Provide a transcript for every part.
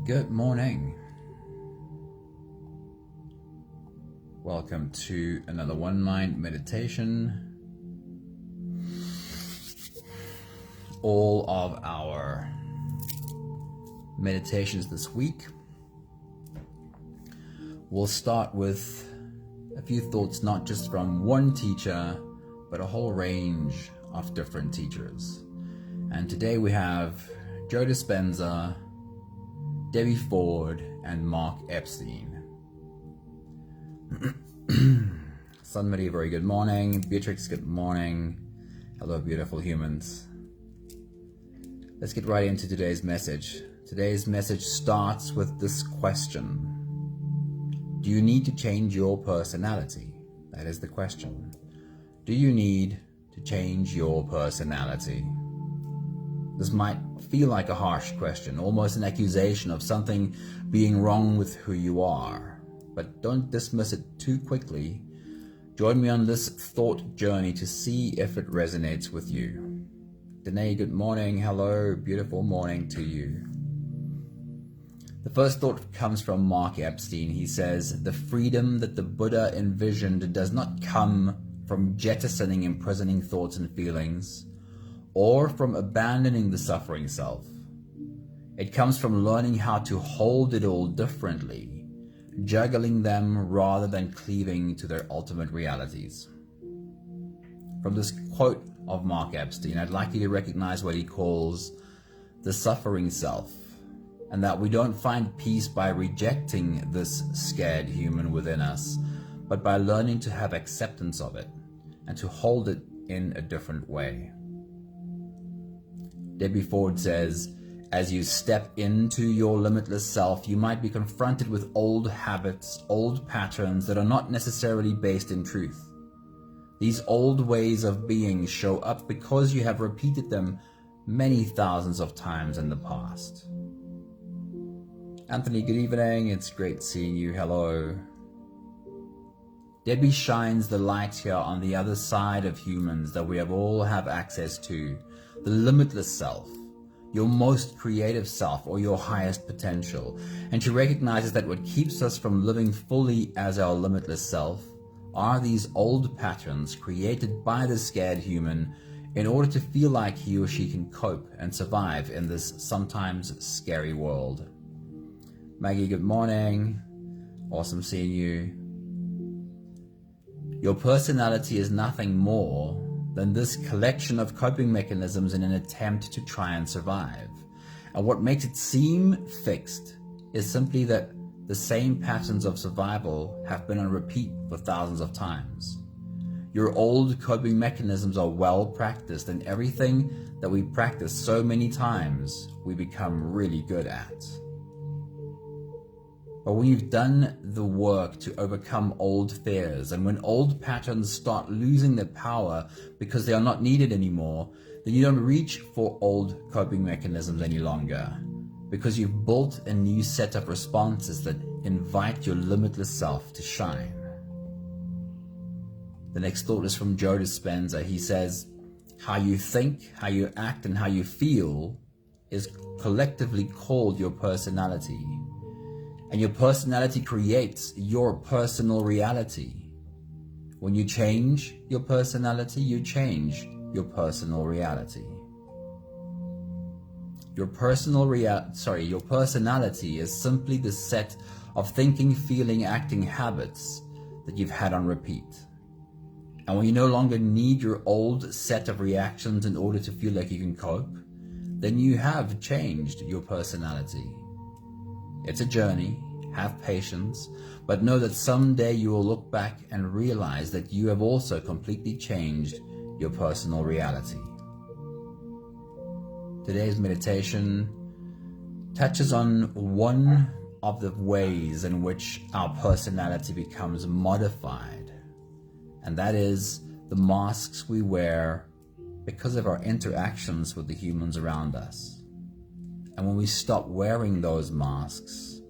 Good morning. Welcome to another One Mind meditation. All of our meditations this week will start with a few thoughts, not just from one teacher, but a whole range of different teachers. And today we have Joe Dispenza, Debbie Ford, and Mark Epstein. Sun Marie, very good morning. Beatrix, good morning. Hello, beautiful humans. Let's get right into today's message. Today's message starts with this question. Do you need to change your personality? That is the question. Do you need to change your personality? This might feel like a harsh question, almost an accusation of something being wrong with who you are. But don't dismiss it too quickly. Join me on this thought journey to see if it resonates with you. Danae, good morning. Hello, beautiful morning to you. The first thought comes from Mark Epstein. He says, the freedom that the Buddha envisioned does not come from jettisoning imprisoning thoughts and feelings, or from abandoning the suffering self. It comes from learning how to hold it all differently, juggling them rather than cleaving to their ultimate realities. From this quote of Mark Epstein, I'd like you to recognize what he calls the suffering self, and that we don't find peace by rejecting this scared human within us, but by learning to have acceptance of it and to hold it in a different way. Debbie Ford says, as you step into your limitless self, you might be confronted with old habits, old patterns that are not necessarily based in truth. These old ways of being show up because you have repeated them many thousands of times in the past. Anthony, good evening. It's great seeing you. Hello. Debbie shines the light here on the other side of humans that we all have access to. The limitless self, your most creative self, or your highest potential. And she recognizes that what keeps us from living fully as our limitless self are these old patterns created by the scared human in order to feel like he or she can cope and survive in this sometimes scary world. Maggie, good morning. Awesome seeing you. Your personality is nothing more than this collection of coping mechanisms in an attempt to try and survive. And what makes it seem fixed is simply that the same patterns of survival have been on repeat for thousands of times. Your old coping mechanisms are well practiced, and everything that we practice so many times, we become really good at. But when you've done the work to overcome old fears, and when old patterns start losing their power because they are not needed anymore, then you don't reach for old coping mechanisms any longer, because you've built a new set of responses that invite your limitless self to shine. The next thought is from Joe Dispenza. He says, how you think, how you act, and how you feel is collectively called your personality. And your personality creates your personal reality. When you change your personality, you change your personal reality. Your personality is simply the set of thinking, feeling, acting habits that you've had on repeat. And when you no longer need your old set of reactions in order to feel like you can cope, then you have changed your personality. It's a journey, have patience, but know that someday you will look back and realize that you have also completely changed your personal reality. Today's meditation touches on one of the ways in which our personality becomes modified, and that is the masks we wear because of our interactions with the humans around us. And when we stop wearing those masks,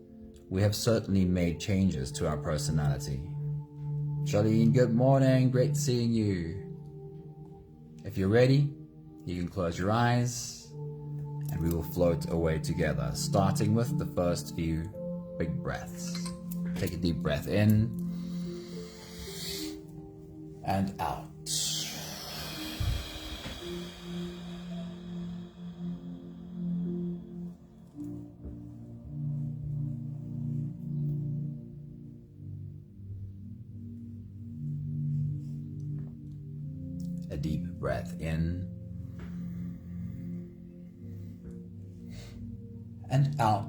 we have certainly made changes to our personality. Charlene, good morning. Great seeing you. If you're ready, you can close your eyes and we will float away together, starting with the first few big breaths. Take a deep breath in and out. A deep breath in and out.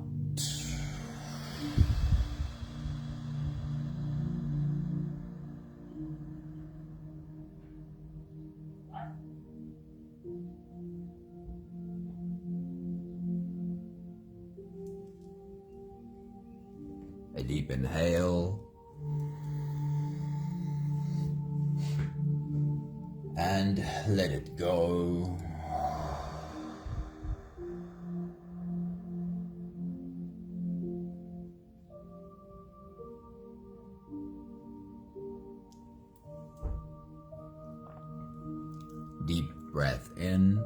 A deep inhale and let it go. Deep breath in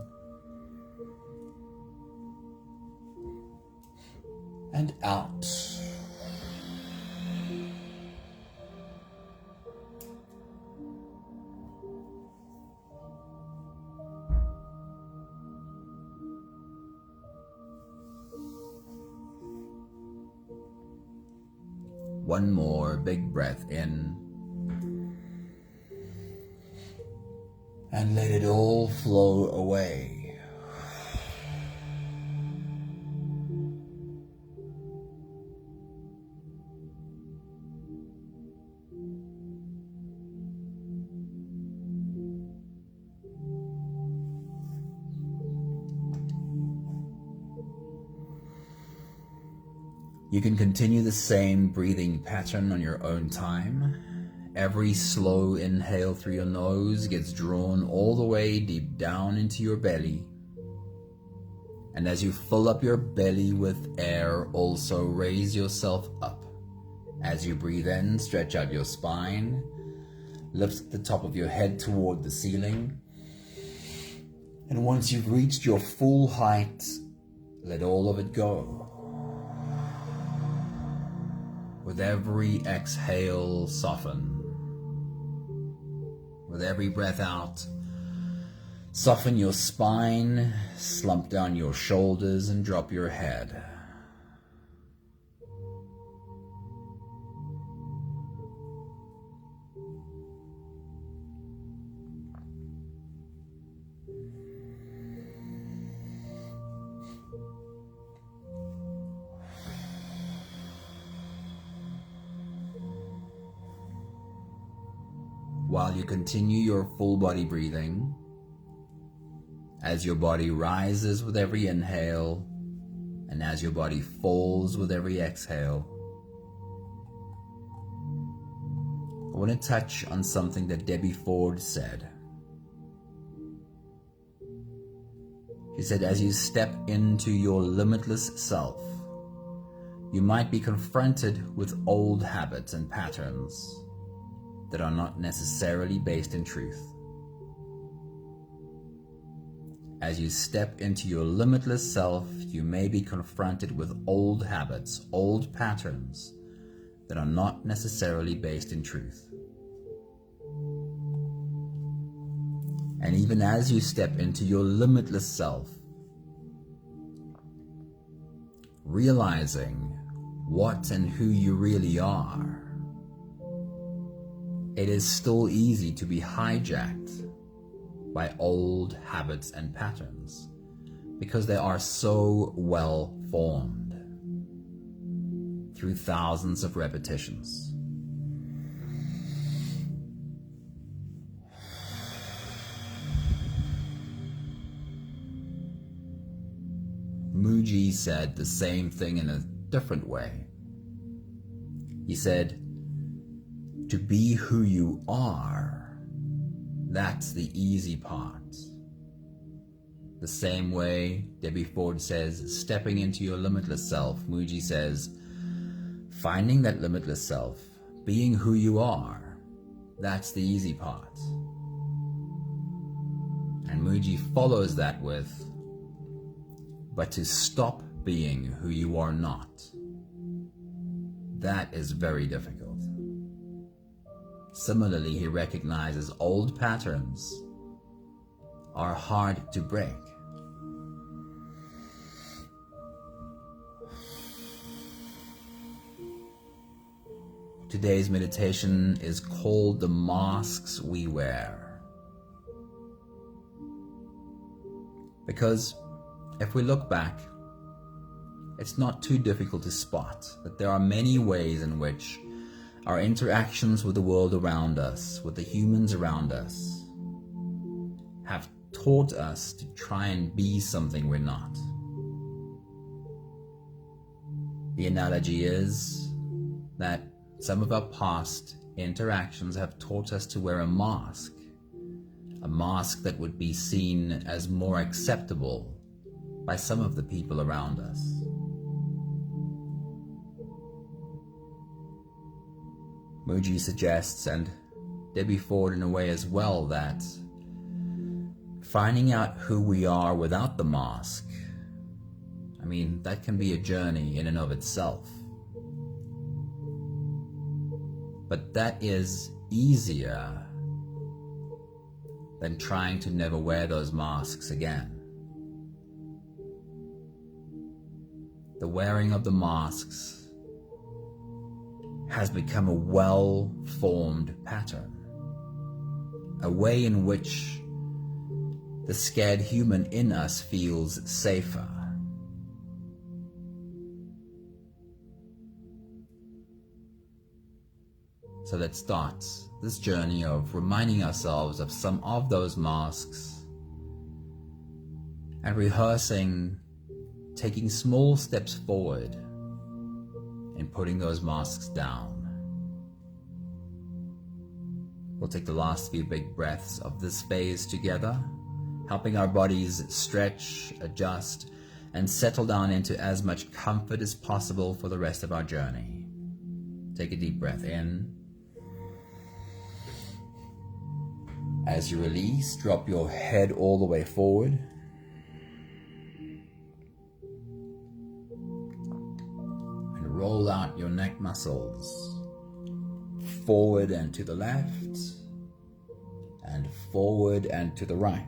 and out. One more big breath in and let it all flow away. You can continue the same breathing pattern on your own time. Every slow inhale through your nose gets drawn all the way deep down into your belly. And as you fill up your belly with air, also raise yourself up. As you breathe in, stretch out your spine, lift the top of your head toward the ceiling. And once you've reached your full height, let all of it go. With every exhale, soften. With every breath out, soften your spine, slump down your shoulders, and drop your head. While you continue your full body breathing, as your body rises with every inhale and as your body falls with every exhale, I want to touch on something that Debbie Ford said. She said, as you step into your limitless self, you might be confronted with old habits and patterns that are not necessarily based in truth. As you step into your limitless self, you may be confronted with old habits, old patterns that are not necessarily based in truth. And even as you step into your limitless self, realizing what and who you really are, it is still easy to be hijacked by old habits and patterns because they are so well formed through thousands of repetitions. Mooji said the same thing in a different way. He said, to be who you are, that's the easy part. The same way Debbie Ford says, stepping into your limitless self, Mooji says, finding that limitless self, being who you are, that's the easy part. And Mooji follows that with, but to stop being who you are not. That is very difficult. Similarly, he recognizes old patterns are hard to break. Today's meditation is called The Masks We Wear. Because if we look back, it's not too difficult to spot that there are many ways in which our interactions with the world around us, with the humans around us, have taught us to try and be something we're not. The analogy is that some of our past interactions have taught us to wear a mask that would be seen as more acceptable by some of the people around us. Mooji suggests, and Debbie Ford in a way as well, that finding out who we are without the mask, that can be a journey in and of itself. But that is easier than trying to never wear those masks again. The wearing of the masks has become a well-formed pattern, a way in which the scared human in us feels safer. So let's start this journey of reminding ourselves of some of those masks and rehearsing taking small steps forward in putting those masks down. We'll take the last few big breaths of this phase together, helping our bodies stretch, adjust, and settle down into as much comfort as possible for the rest of our journey. Take a deep breath in. As you release, drop your head all the way forward. And roll out your neck muscles forward and to the left, and forward and to the right.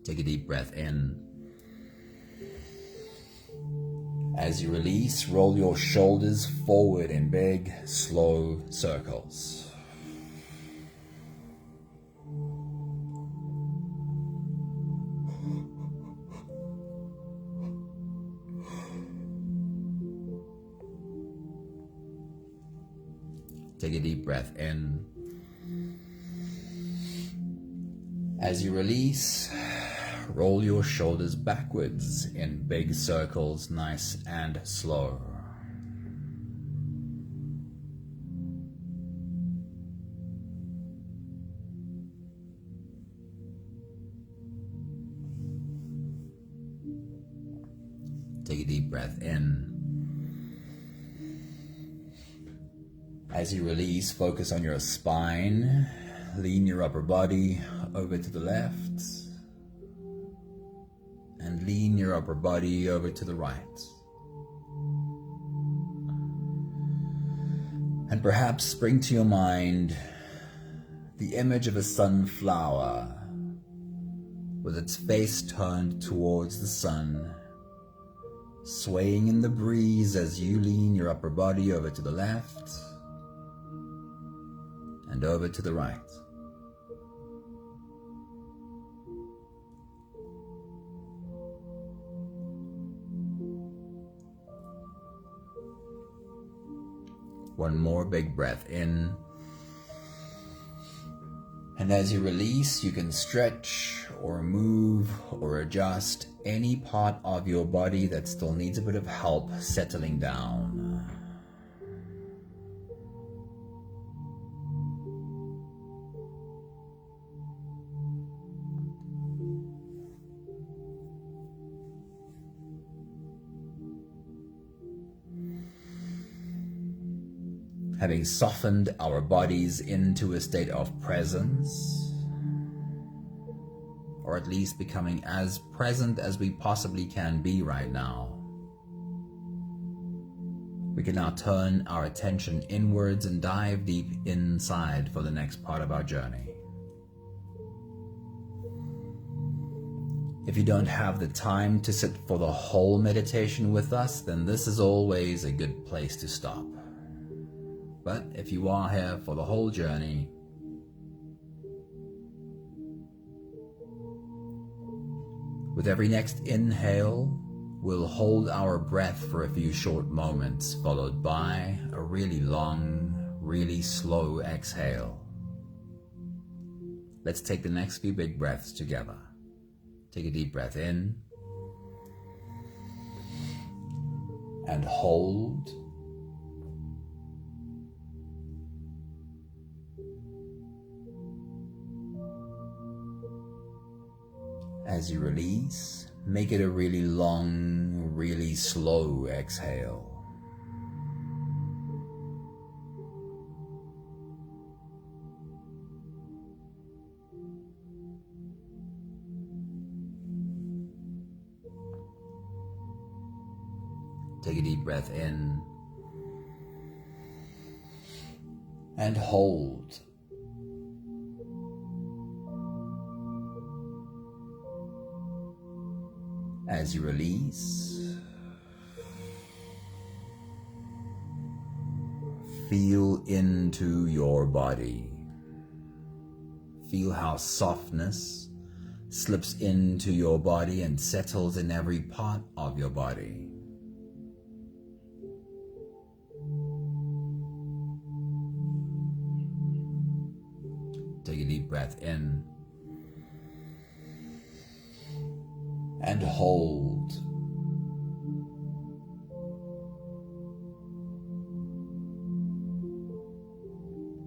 Take a deep breath in. As you release, roll your shoulders forward in big, slow circles. Take a deep breath in. As you release, roll your shoulders backwards in big circles, nice and slow. Take a deep breath in. As you release, focus on your spine. Lean your upper body over to the left. And lean your upper body over to the right. And perhaps bring to your mind the image of a sunflower with its face turned towards the sun, swaying in the breeze as you lean your upper body over to the left and over to the right. One more big breath in. And as you release, you can stretch or move or adjust any part of your body that still needs a bit of help settling down. having softened our bodies into a state of presence, or at least becoming as present as we possibly can be right now. We can now turn our attention inwards and dive deep inside for the next part of our journey. If you don't have the time to sit for the whole meditation with us, then this is always a good place to stop. But if you are here for the whole journey, with every next inhale, we'll hold our breath for a few short moments, followed by a really long, really slow exhale. Let's take the next few big breaths together. Take a deep breath in and hold. As you release, make it a really long, really slow exhale. Take a deep breath in and hold. As you release, feel into your body. Feel how softness slips into your body and settles in every part of your body. Take a deep breath in and hold.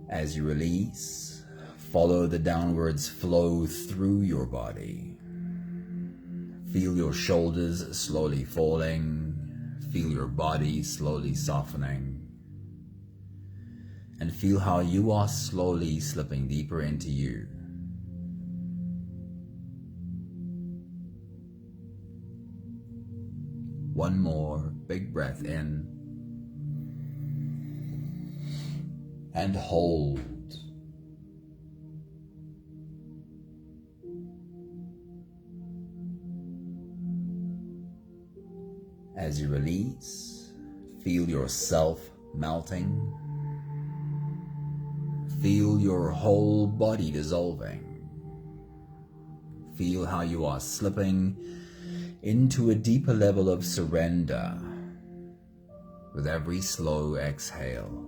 As you release, follow the downwards flow through your body. Feel your shoulders slowly falling. Feel your body slowly softening. And feel how you are slowly slipping deeper into you. One more big breath in and hold. As you release, feel yourself melting. Feel your whole body dissolving. Feel how you are slipping into a deeper level of surrender with every slow exhale.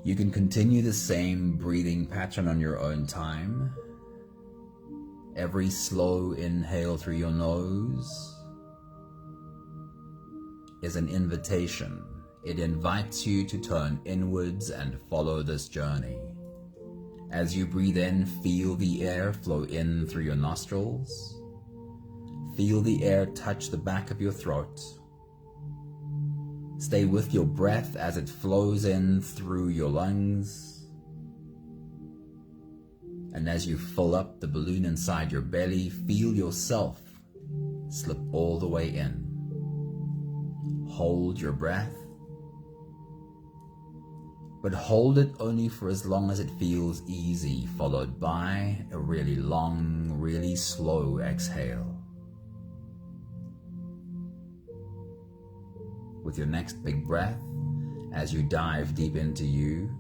You can continue the same breathing pattern on your own time. Every slow inhale through your nose is an invitation. It invites you to turn inwards and follow this journey. As you breathe in, feel the air flow in through your nostrils. Feel the air touch the back of your throat. Stay with your breath as it flows in through your lungs. And as you fill up the balloon inside your belly, feel yourself slip all the way in. Hold your breath, but hold it only for as long as it feels easy, followed by a really long, really slow exhale. With your next big breath, as you dive deep into you,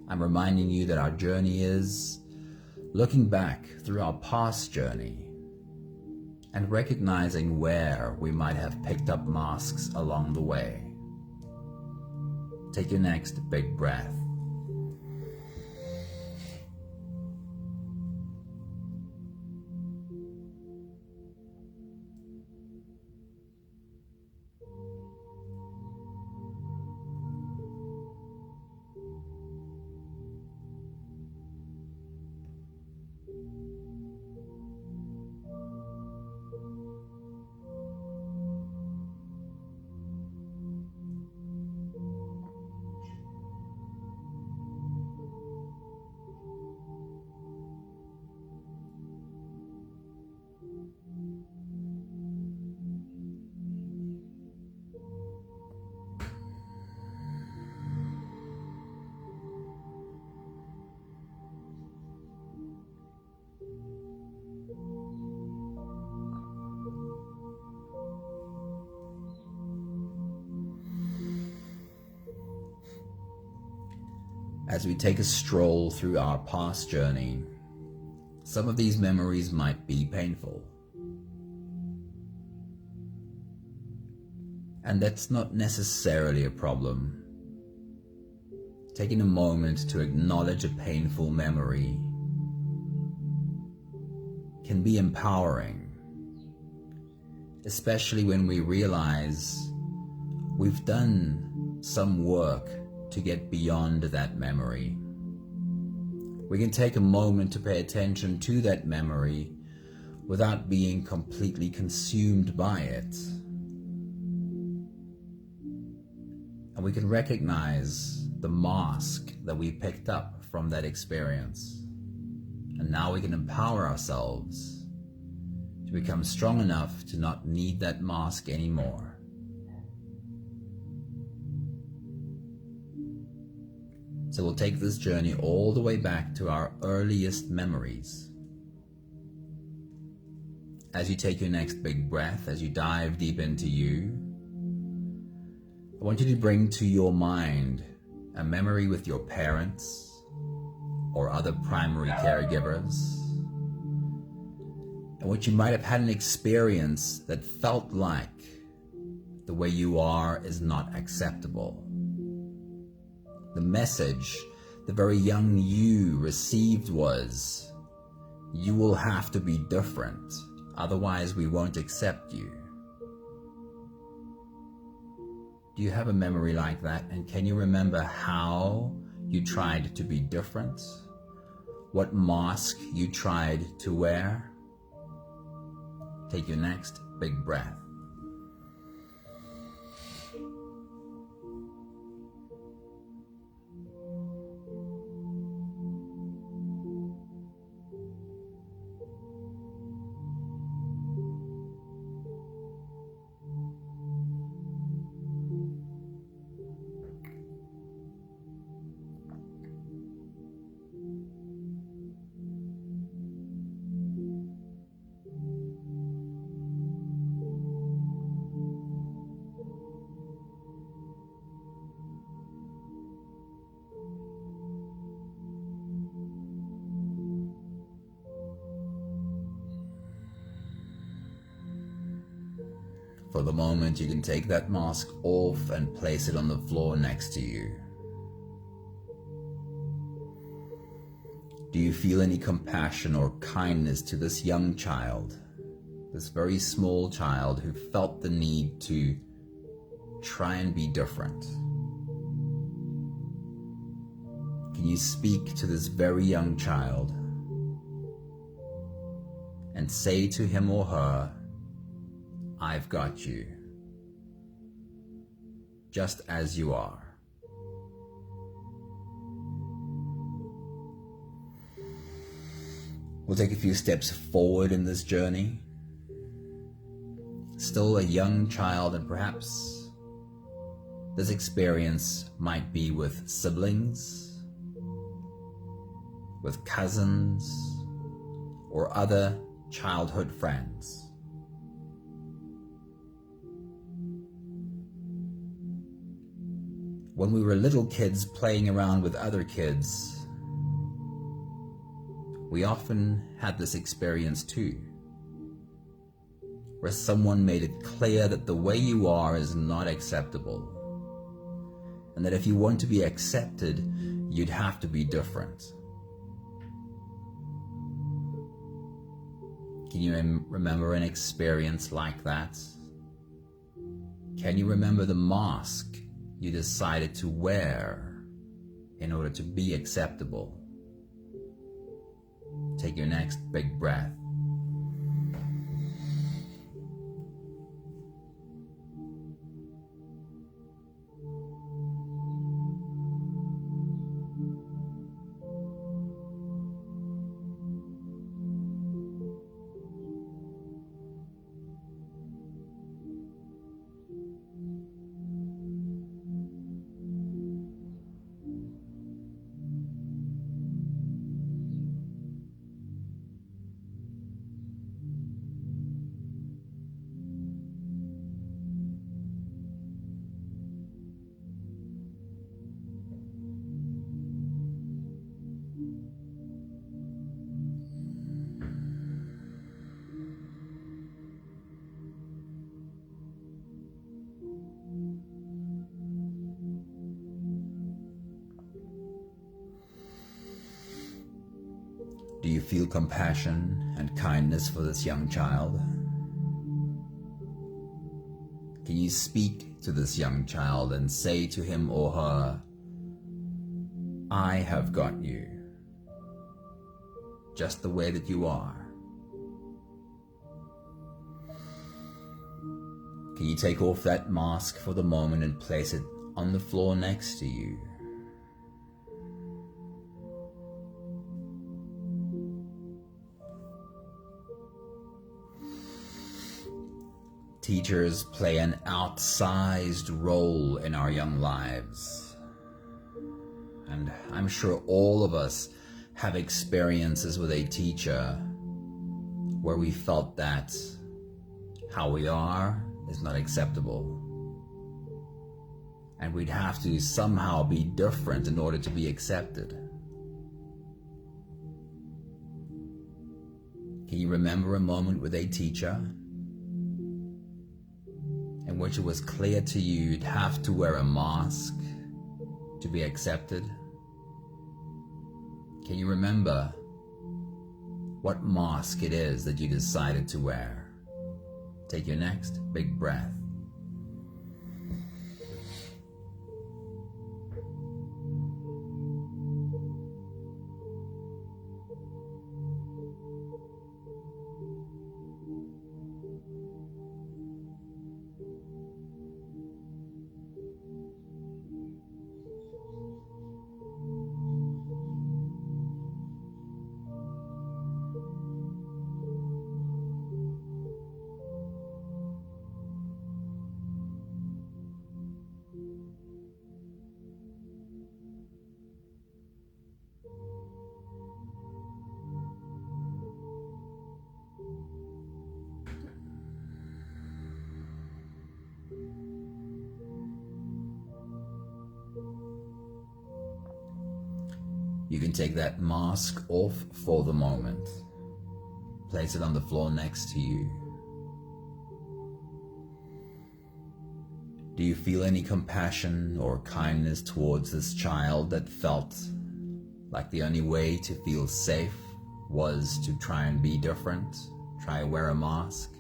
I'm reminding you that our journey is looking back through our past journey and recognizing where we might have picked up masks along the way. Take your next big breath. As we take a stroll through our past journey, some of these memories might be painful. And that's not necessarily a problem. Taking a moment to acknowledge a painful memory can be empowering, especially when we realize we've done some work to get beyond that memory. We can take a moment to pay attention to that memory without being completely consumed by it. And we can recognize the mask that we picked up from that experience. And now we can empower ourselves to become strong enough to not need that mask anymore. So we'll take this journey all the way back to our earliest memories. As you take your next big breath, as you dive deep into you, I want you to bring to your mind a memory with your parents or other primary caregivers, and what you might have had an experience that felt like the way you are is not acceptable. The message the very young you received was, you will have to be different, otherwise we won't accept you. Do you have a memory like that? And can you remember how you tried to be different? What mask you tried to wear? Take your next big breath. For the moment, you can take that mask off and place it on the floor next to you. Do you feel any compassion or kindness to this young child, this very small child who felt the need to try and be different? Can you speak to this very young child and say to him or her, I've got you, just as you are. We'll take a few steps forward in this journey. Still a young child, and perhaps this experience might be with siblings, with cousins, or other childhood friends. When we were little kids playing around with other kids, we often had this experience too, where someone made it clear that the way you are is not acceptable, and that if you want to be accepted, you'd have to be different. Can you remember an experience like that? Can you remember the mask you decided to wear in order to be acceptable? Take your next big breath. Do you feel compassion and kindness for this young child? Can you speak to this young child and say to him or her, I have got you, just the way that you are? Can you take off that mask for the moment and place it on the floor next to you? Teachers play an outsized role in our young lives. And I'm sure all of us have experiences with a teacher where we felt that how we are is not acceptable. And we'd have to somehow be different in order to be accepted. Can you remember a moment with a teacher in which it was clear to you you'd have to wear a mask to be accepted? Can you remember what mask it is that you decided to wear? Take your next big breath. You can take that mask off for the moment. Place it on the floor next to you. Do you feel any compassion or kindness towards this child that felt like the only way to feel safe was to try and be different, try and wear a mask?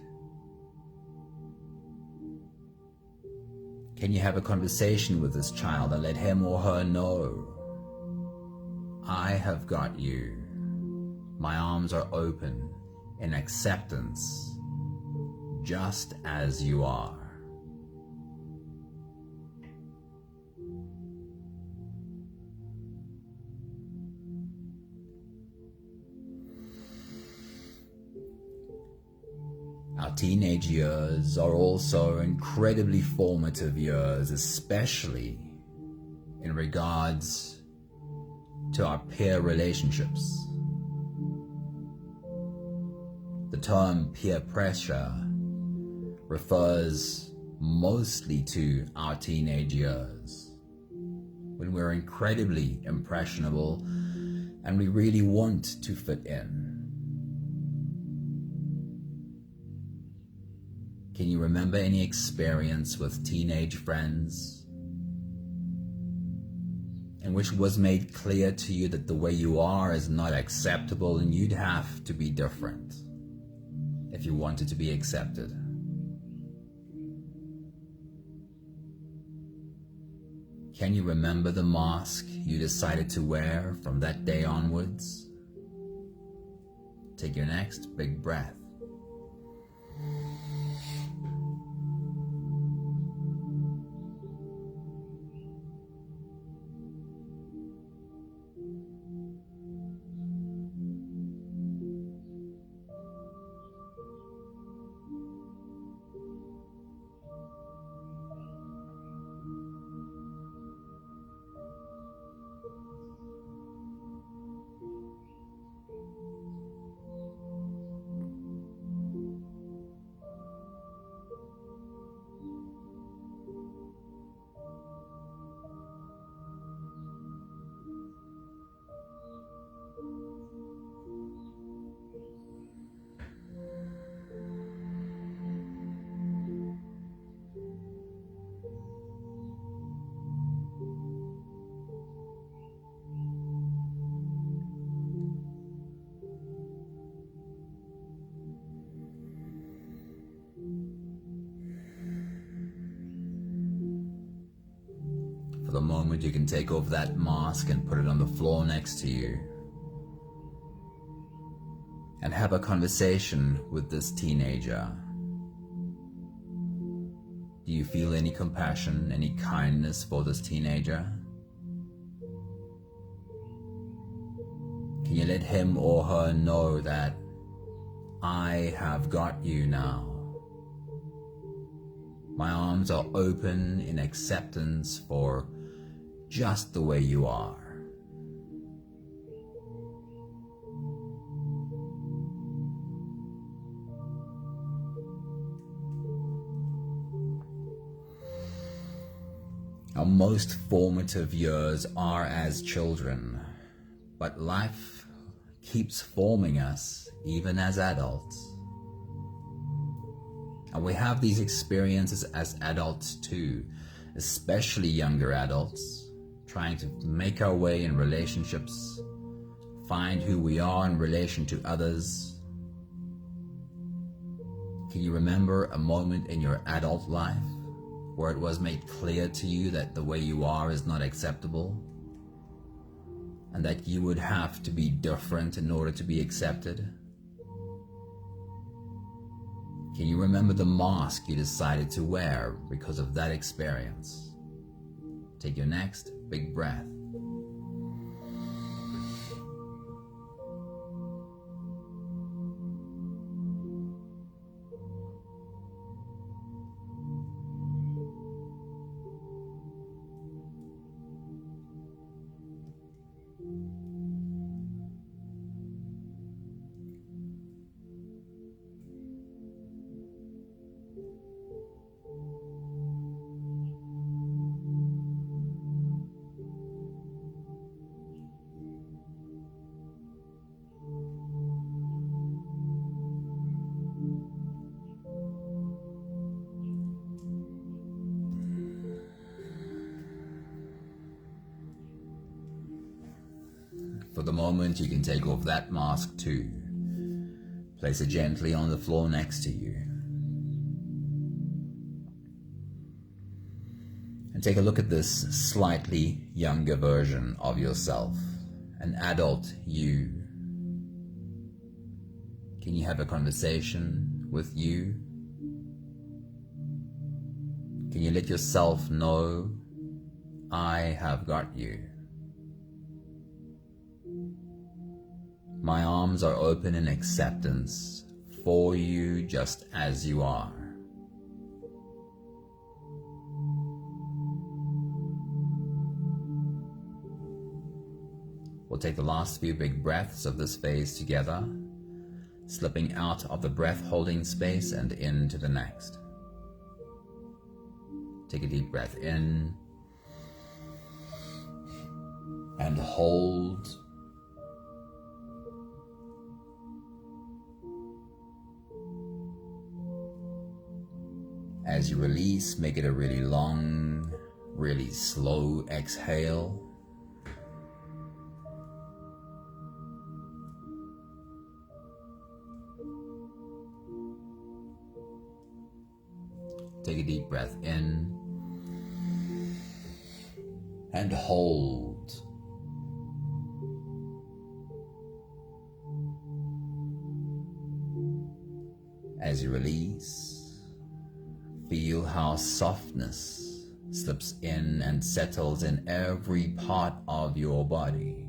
Can you have a conversation with this child and let him or her know, I have got you. My arms are open in acceptance, just as you are. Our teenage years are also incredibly formative years, especially in regards to our peer relationships. The term peer pressure refers mostly to our teenage years, when we're incredibly impressionable and we really want to fit in. Can you remember any experience with teenage friends in which it was made clear to you that the way you are is not acceptable and you'd have to be different if you wanted to be accepted? Can you remember the mask you decided to wear from that day onwards? Take your next big breath. the moment, you can take off that mask and put it on the floor next to you. And have a conversation with this teenager. Do you feel any compassion, any kindness for this teenager? Can you let him or her know that I have got you now? My arms are open in acceptance for just the way you are. Our most formative years are as children, but life keeps forming us even as adults. And we have these experiences as adults too, especially younger adults, trying to make our way in relationships, find who we are in relation to others. Can you remember a moment in your adult life where it was made clear to you that the way you are is not acceptable, and that you would have to be different in order to be accepted? Can you remember the mask you decided to wear because of that experience? Take your next big breath. For the moment, you can take off that mask too. Place it gently on the floor next to you. And take a look at this slightly younger version of yourself, an adult you. Can you have a conversation with you? Can you let yourself know, I have got you? My arms are open in acceptance for you just as you are. We'll take the last few big breaths of this phase together, slipping out of the breath holding space and into the next. Take a deep breath in and hold. As you release, make it a really long, really slow exhale. Take a deep breath in and hold. As you release, feel how softness slips in and settles in every part of your body.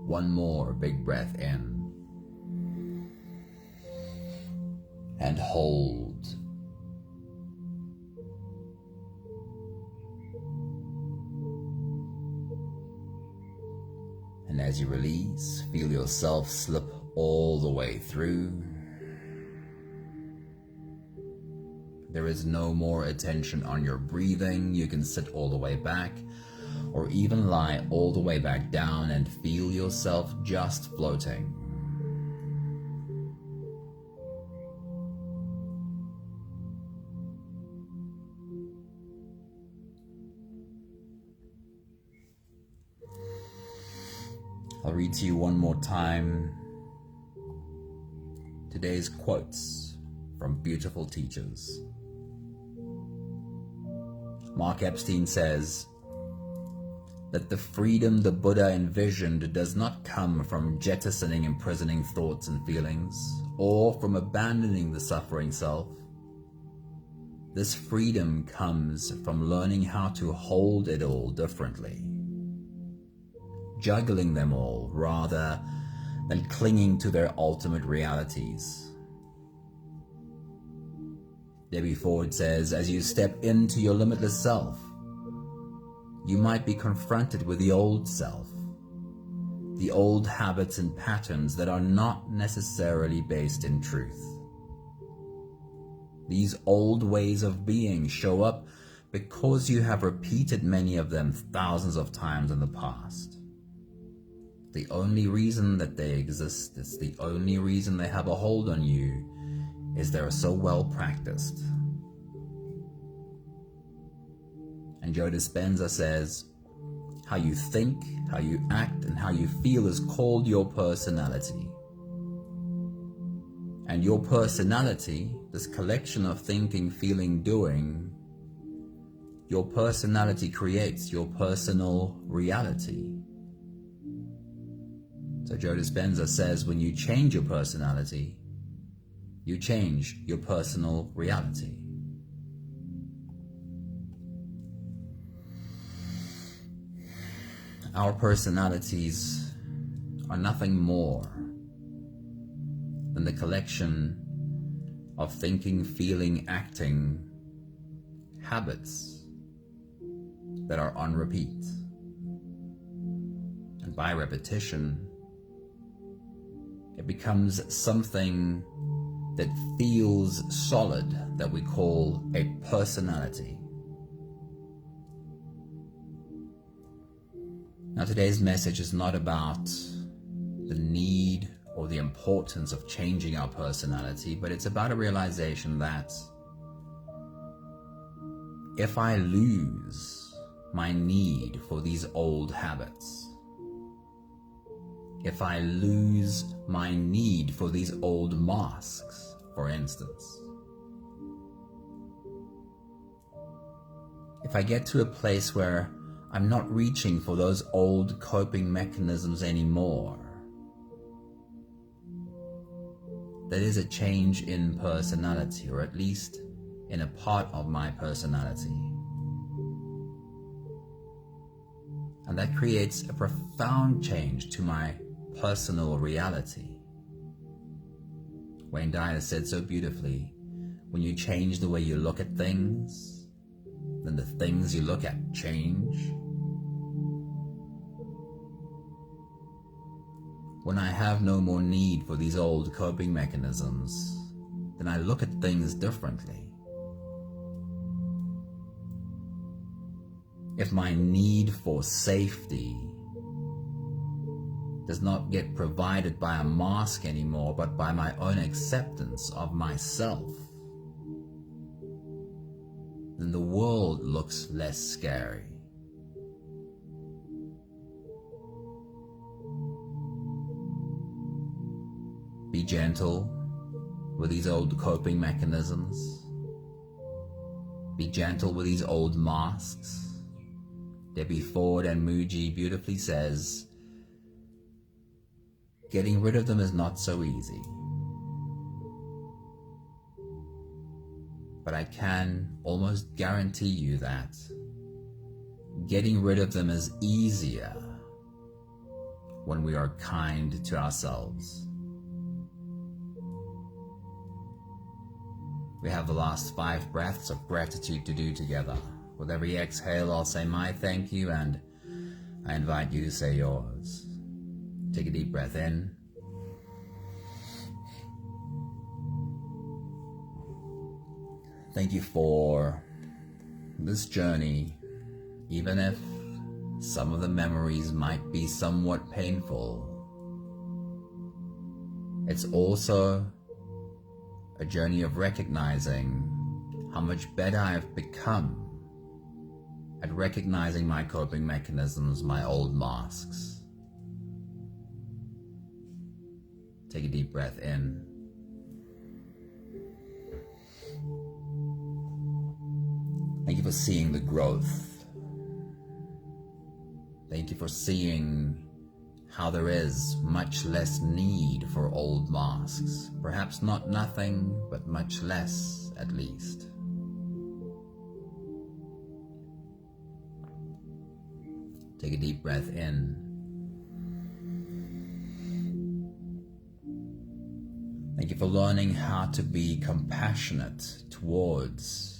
One more big breath in and hold. And as you release, feel yourself slip all the way through. There is no more attention on your breathing. You can sit all the way back, or even lie all the way back down and feel yourself just floating. I'll read to you one more time. today's quotes from beautiful teachers. Mark Epstein says that the freedom the Buddha envisioned does not come from jettisoning imprisoning thoughts and feelings, or from abandoning the suffering self. This freedom comes from learning how to hold it all differently, juggling them all rather than clinging to their ultimate realities. Debbie Ford says, as you step into your limitless self, you might be confronted with the old self, the old habits and patterns that are not necessarily based in truth. These old ways of being show up because you have repeated many of them thousands of times in the past. The only reason that they exist, it's the only reason they have a hold on you, is they're so well practiced. And Joe Dispenza says, how you think, how you act, and how you feel is called your personality. And your personality, this collection of thinking, feeling, doing, your personality creates your personal reality. So Joe Dispenza says, when you change your personality, you change your personal reality. Our personalities are nothing more than the collection of thinking, feeling, acting habits that are on repeat. And by repetition, it becomes something that feels solid, that we call a personality. Now, today's message is not about the need or the importance of changing our personality, but it's about a realization that if I lose my need for these old habits, if I lose my need for these old masks, for instance, if I get to a place where I'm not reaching for those old coping mechanisms anymore, that is a change in personality, or at least in a part of my personality. And that creates a profound change to my personal reality. Wayne Dyer said so beautifully, when you change the way you look at things, then the things you look at change. When I have no more need for these old coping mechanisms, then I look at things differently. If my need for safety does not get provided by a mask anymore, but by my own acceptance of myself, then the world looks less scary. Be gentle with these old coping mechanisms. Be gentle with these old masks. Debbie Ford and Muji beautifully says, getting rid of them is not so easy. But I can almost guarantee you that getting rid of them is easier when we are kind to ourselves. We have the last 5 breaths of gratitude to do together. With every exhale, I'll say my thank you, and I invite you to say yours. Take a deep breath in. Thank you for this journey, even if some of the memories might be somewhat painful. It's also a journey of recognizing how much better I've become at recognizing my coping mechanisms, my old masks. Take a deep breath in. Thank you for seeing the growth. Thank you for seeing how there is much less need for old masks. Perhaps not nothing, but much less at least. Take a deep breath in. Thank you for learning how to be compassionate towards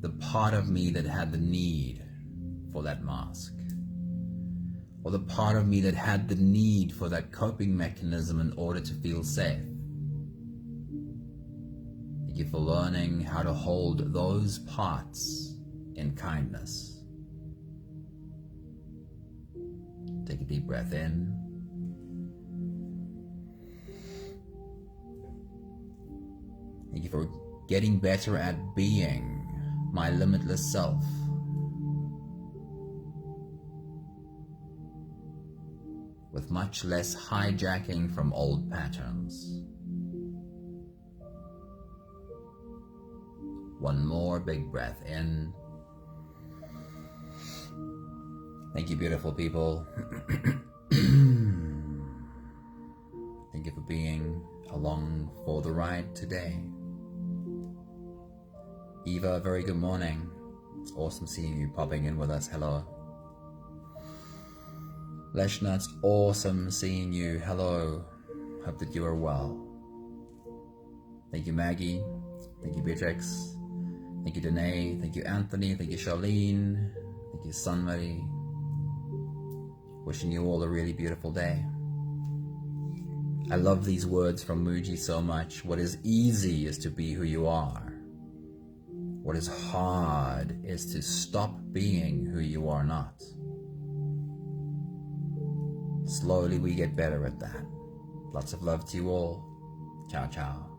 the part of me that had the need for that mask, or the part of me that had the need for that coping mechanism in order to feel safe. Thank you for learning how to hold those parts in kindness. Take a deep breath in. Thank you for getting better at being my limitless self. With much less hijacking from old patterns. One more big breath in. Thank you, beautiful people. Thank you for being along for the ride today. Eva, very good morning. It's awesome seeing you popping in with us. Hello. Leshna, it's awesome seeing you. Hello. Hope that you are well. Thank you, Maggie. Thank you, Beatrix. Thank you, Danae. Thank you, Anthony. Thank you, Charlene. Thank you, Sunmarie. Wishing you all a really beautiful day. I love these words from Muji so much. What is easy is to be who you are. What is hard is to stop being who you are not. Slowly we get better at that. Lots of love to you all. Ciao, ciao.